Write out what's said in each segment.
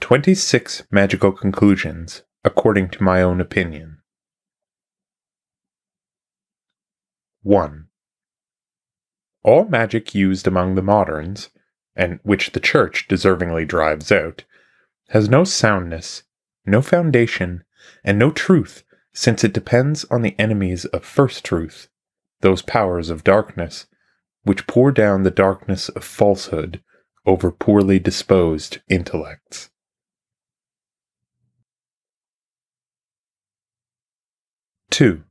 26 Magical Conclusions, according to my own opinion. 1. All magic used among the moderns, and which the Church deservingly drives out, has no soundness, no foundation, and no truth, since it depends on the enemies of first truth, those powers of darkness, which pour down the darkness of falsehood over poorly disposed intellects. 2.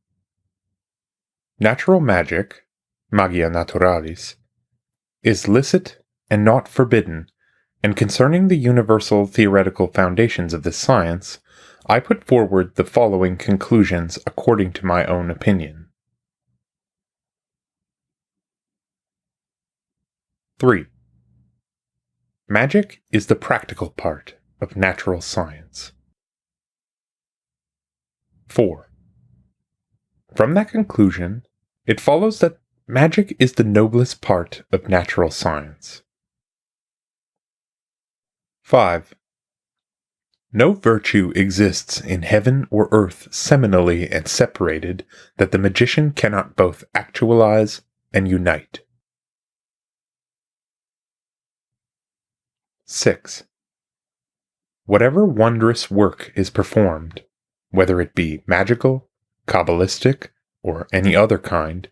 Natural magic, magia naturalis, is licit and not forbidden, and concerning the universal theoretical foundations of this science, I put forward the following conclusions according to my own opinion. 3. Magic is the practical part of natural science. 4. From that conclusion, it follows that magic is the noblest part of natural science. 5. No virtue exists in heaven or earth seminally and separated that the magician cannot both actualize and unite. 6. Whatever wondrous work is performed, whether it be magical, Kabbalistic, or any other kind,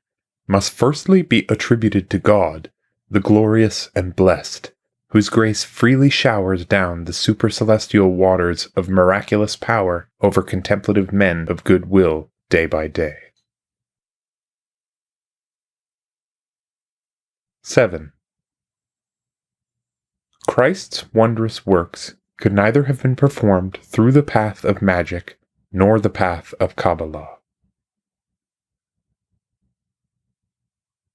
must firstly be attributed to God, the glorious and blessed, whose grace freely showers down the supercelestial waters of miraculous power over contemplative men of good will day by day. 7. Christ's wondrous works could neither have been performed through the path of magic nor the path of Kabbalah.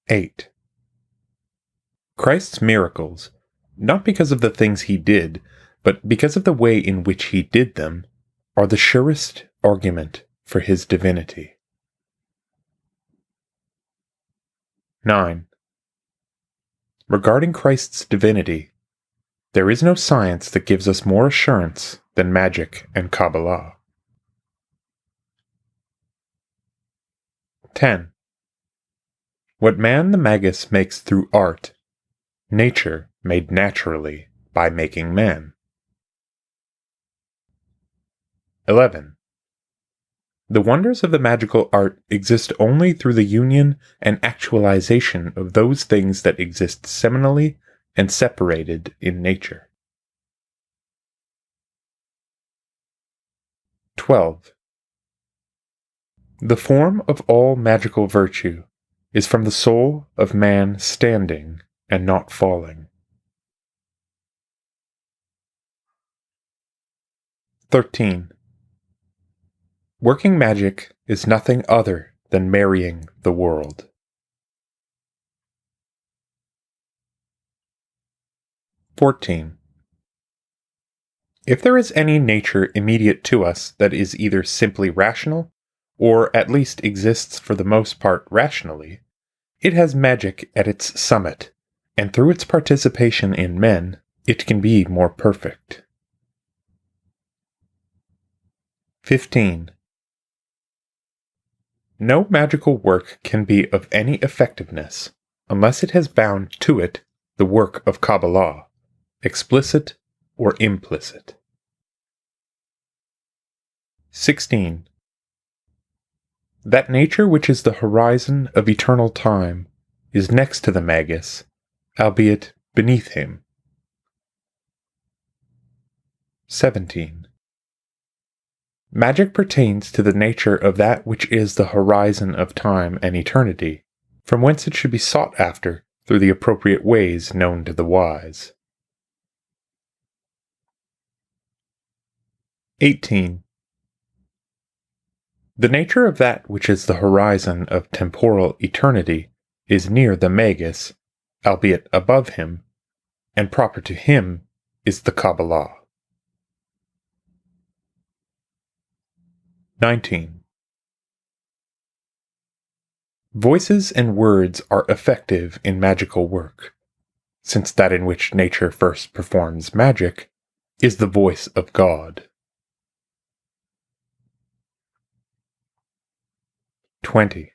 8. Christ's miracles, not because of the things he did, but because of the way in which he did them, are the surest argument for his divinity. 9. Regarding Christ's divinity, there is no science that gives us more assurance than magic and Kabbalah. 10. What man the magus makes through art, nature made naturally by making man. 11. The wonders of the magical art exist only through the union and actualization of those things that exist seminally and separated in nature. 12. The form of all magical virtue is from the soul of man standing and not falling. 13. Working magic is nothing other than marrying the world. 14. If there is any nature immediate to us that is either simply rational, or at least exists for the most part rationally, it has magic at its summit, and through its participation in men, it can be more perfect. 15. No magical work can be of any effectiveness unless it has bound to it the work of Kabbalah, explicit or implicit. 16. That nature which is the horizon of eternal time is next to the magus, albeit beneath him. 17. Magic pertains to the nature of that which is the horizon of time and eternity, from whence it should be sought after through the appropriate ways known to the wise. 18. The nature of that which is the horizon of temporal eternity is near the magus, albeit above him, and proper to him is the Kabbalah. 19. Voices and words are effective in magical work, since that in which nature first performs magic is the voice of God. 20.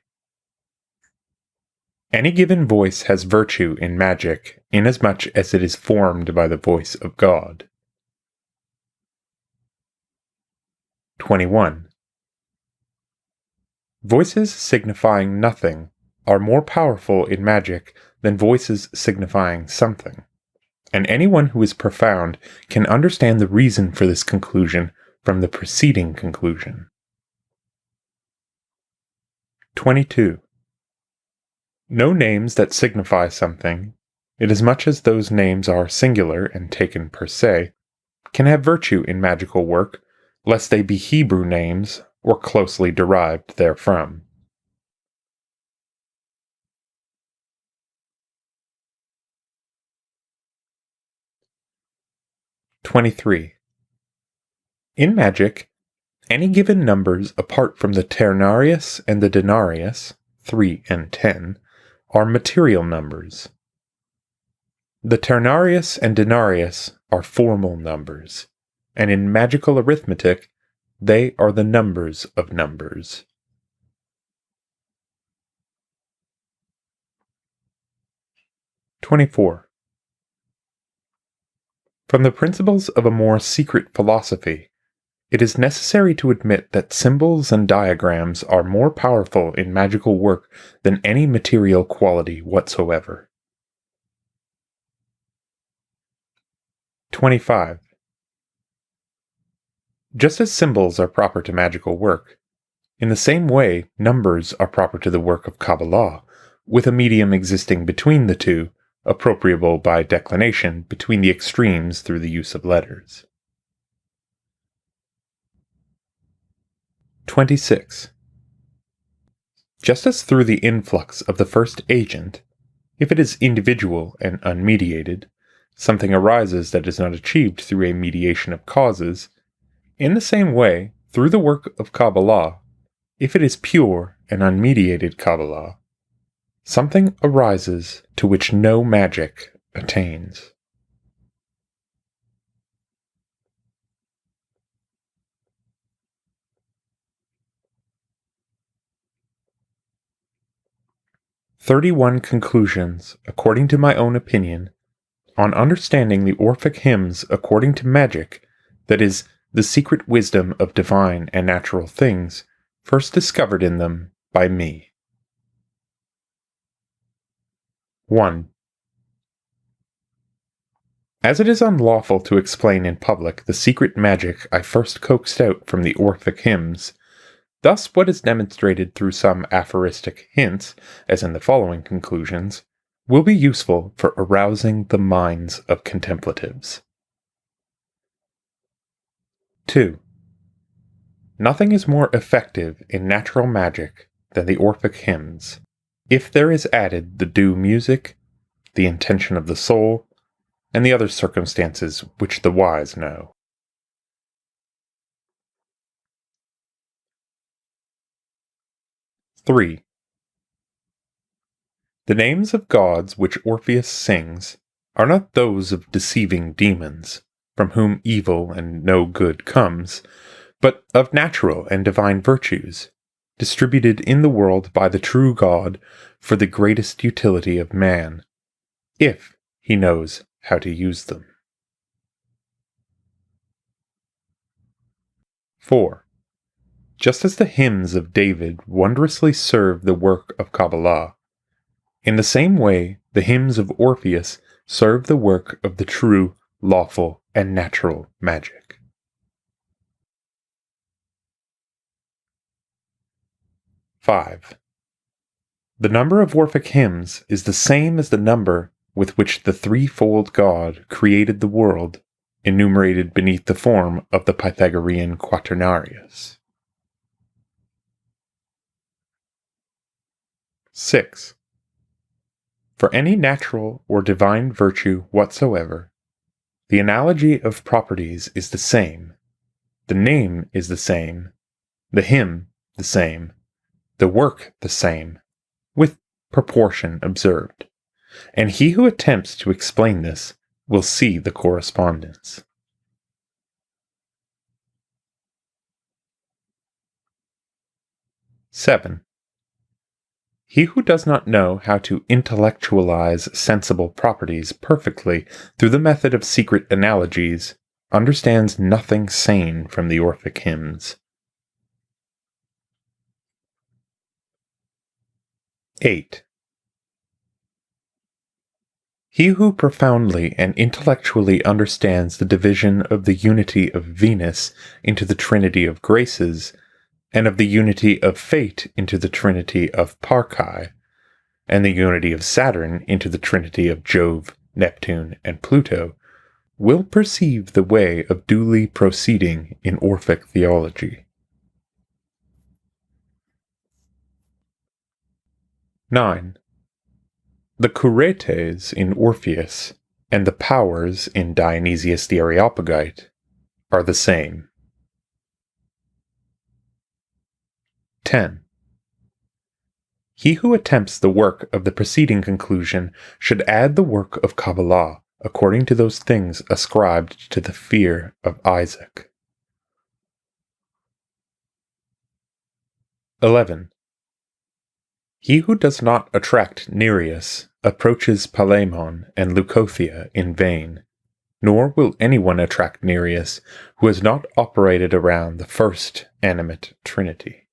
Any given voice has virtue in magic, inasmuch as it is formed by the voice of God. 21. Voices signifying nothing are more powerful in magic than voices signifying something, and anyone who is profound can understand the reason for this conclusion from the preceding conclusion. 22. No names that signify something, inasmuch as those names are singular and taken per se, can have virtue in magical work, lest they be Hebrew names or closely derived therefrom. 23. In magic, any given numbers apart from the ternarius and the denarius, 3 and 10, are material numbers. The ternarius and denarius are formal numbers, and in magical arithmetic, they are the numbers of numbers. 24. From the principles of a more secret philosophy, it is necessary to admit that symbols and diagrams are more powerful in magical work than any material quality whatsoever. 25. Just as symbols are proper to magical work, in the same way numbers are proper to the work of Kabbalah, with a medium existing between the two, appropriable by declination between the extremes through the use of letters. 26. Just as through the influx of the first agent, if it is individual and unmediated, something arises that is not achieved through a mediation of causes, in the same way, through the work of Kabbalah, if it is pure and unmediated Kabbalah, something arises to which no magic attains. 31 conclusions, according to my own opinion, on understanding the Orphic hymns according to magic, that is, the secret wisdom of divine and natural things, first discovered in them by me. 1. As it is unlawful to explain in public the secret magic I first coaxed out from the Orphic hymns, thus what is demonstrated through some aphoristic hints, as in the following conclusions, will be useful for arousing the minds of contemplatives. 2. Nothing is more effective in natural magic than the Orphic hymns, if there is added the due music, the intention of the soul, and the other circumstances which the wise know. 3. The names of gods which Orpheus sings are not those of deceiving demons, from whom evil and no good comes, but of natural and divine virtues, distributed in the world by the true God for the greatest utility of man, if he knows how to use them. 4. Just as the hymns of David wondrously serve the work of Kabbalah, in the same way the hymns of Orpheus serve the work of the true, lawful, and natural magic. 5. The number of Orphic hymns is the same as the number with which the threefold God created the world, enumerated beneath the form of the Pythagorean quaternarius. 6. For any natural or divine virtue whatsoever, the analogy of properties is the same, the name is the same, the hymn the same, the work the same, with proportion observed, and he who attempts to explain this will see the correspondence. 7. He who does not know how to intellectualize sensible properties perfectly through the method of secret analogies understands nothing sane from the Orphic hymns. 8. He who profoundly and intellectually understands the division of the unity of Venus into the trinity of graces, and of the unity of fate into the trinity of Parcae, and the unity of Saturn into the trinity of Jove, Neptune, and Pluto, will perceive the way of duly proceeding in Orphic theology. 9. The Curetes in Orpheus and the powers in Dionysius the Areopagite are the same. 10. He who attempts the work of the preceding conclusion should add the work of Kabbalah according to those things ascribed to the fear of Isaac. 11. He who does not attract Nereus approaches Palemon and Leucothea in vain, nor will anyone attract Nereus who has not operated around the first animate trinity.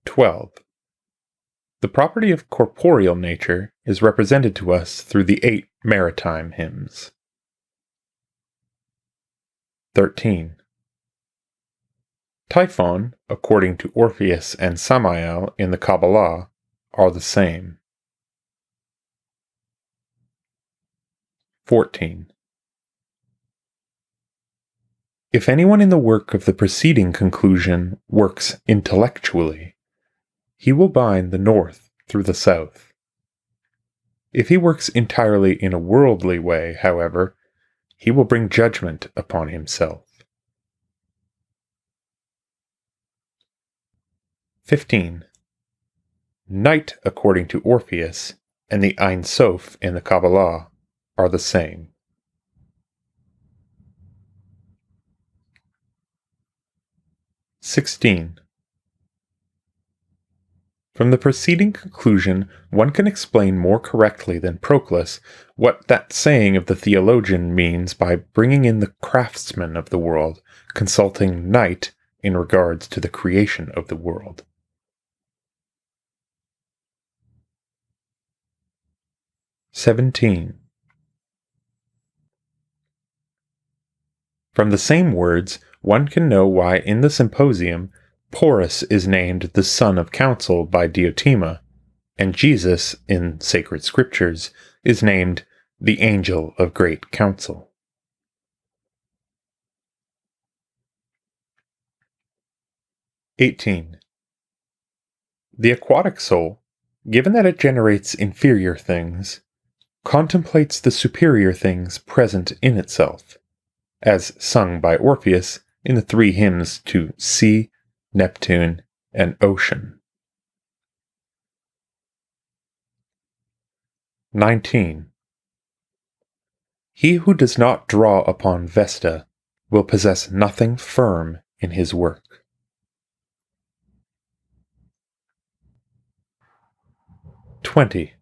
12. The property of corporeal nature is represented to us through the 8 maritime hymns. 13. Typhon, according to Orpheus and Samael in the Kabbalah, are the same. 14. If anyone in the work of the preceding conclusion works intellectually, he will bind the north through the south. If he works entirely in a worldly way, however, he will bring judgment upon himself. 15. Night, according to Orpheus, and the Ein Sof in the Kabbalah are the same. 16. From the preceding conclusion, one can explain more correctly than Proclus what that saying of the theologian means by bringing in the craftsman of the world, consulting night in regards to the creation of the world. 17. From the same words, one can know why in the Symposium, Porus is named the Son of Counsel by Diotima, and Jesus, in sacred scriptures, is named the Angel of Great Counsel. 18. The aquatic soul, given that it generates inferior things, contemplates the superior things present in itself, as sung by Orpheus in the 3 hymns to Sea, Neptune, and Ocean. 19. He who does not draw upon Vesta will possess nothing firm in his work. 20.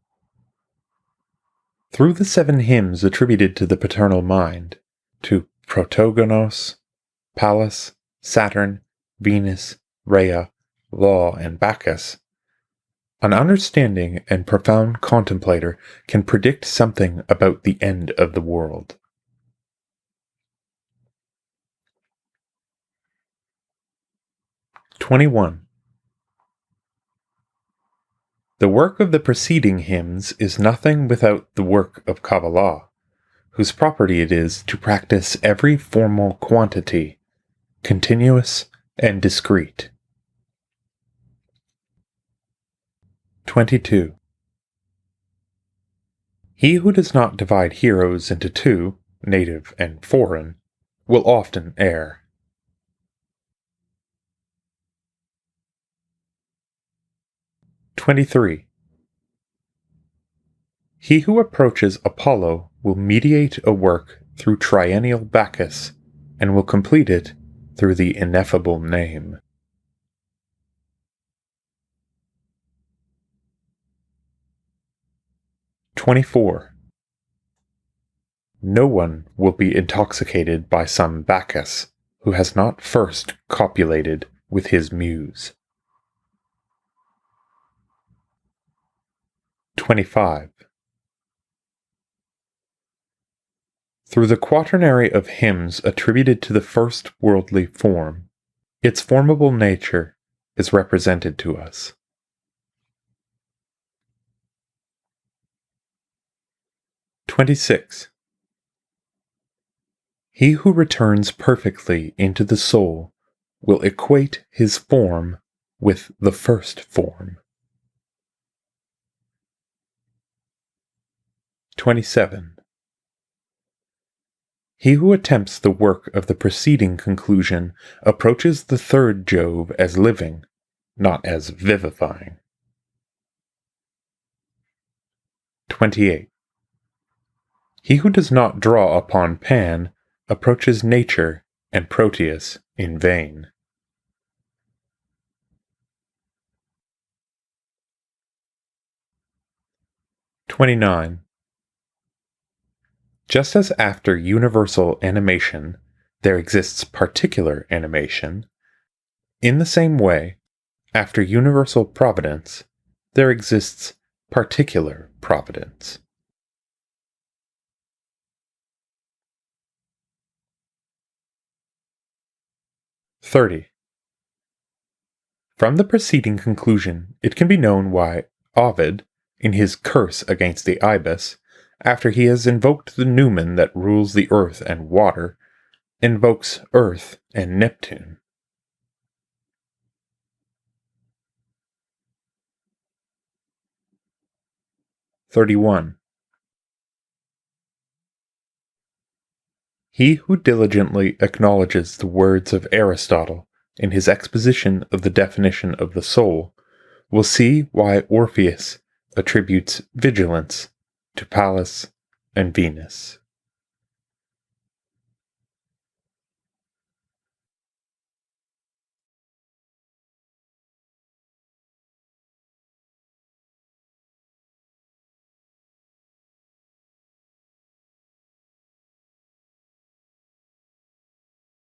Through the 7 hymns attributed to the paternal mind, to Protogonos, Pallas, Saturn, Venus, Rhea, Law, and Bacchus, an understanding and profound contemplator can predict something about the end of the world. 21. The work of the preceding hymns is nothing without the work of Kabbalah, whose property it is to practice every formal quantity, continuous and discrete. 22. He who does not divide heroes into 2, native and foreign, will often err. 23. He who approaches Apollo will mediate a work through triennial Bacchus, and will complete it through the ineffable name. "24. No one will be intoxicated by some Bacchus who has not first copulated with his muse. 25. Through the quaternary of hymns attributed to the first worldly form, its formable nature is represented to us. 26. He who returns perfectly into the soul will equate his form with the first form. 27. He who attempts the work of the preceding conclusion approaches the third Jove as living, not as vivifying. 28. He who does not draw upon Pan approaches nature and Proteus in vain. 29. Just as after universal animation there exists particular animation, in the same way, after universal providence, there exists particular providence. 30. From the preceding conclusion, it can be known why Ovid, in his curse against the ibis, after he has invoked the numen that rules the earth and water, invokes Earth and Neptune. 31. He who diligently acknowledges the words of Aristotle in his exposition of the definition of the soul will see why Orpheus attributes vigilance to Pallas and Venus.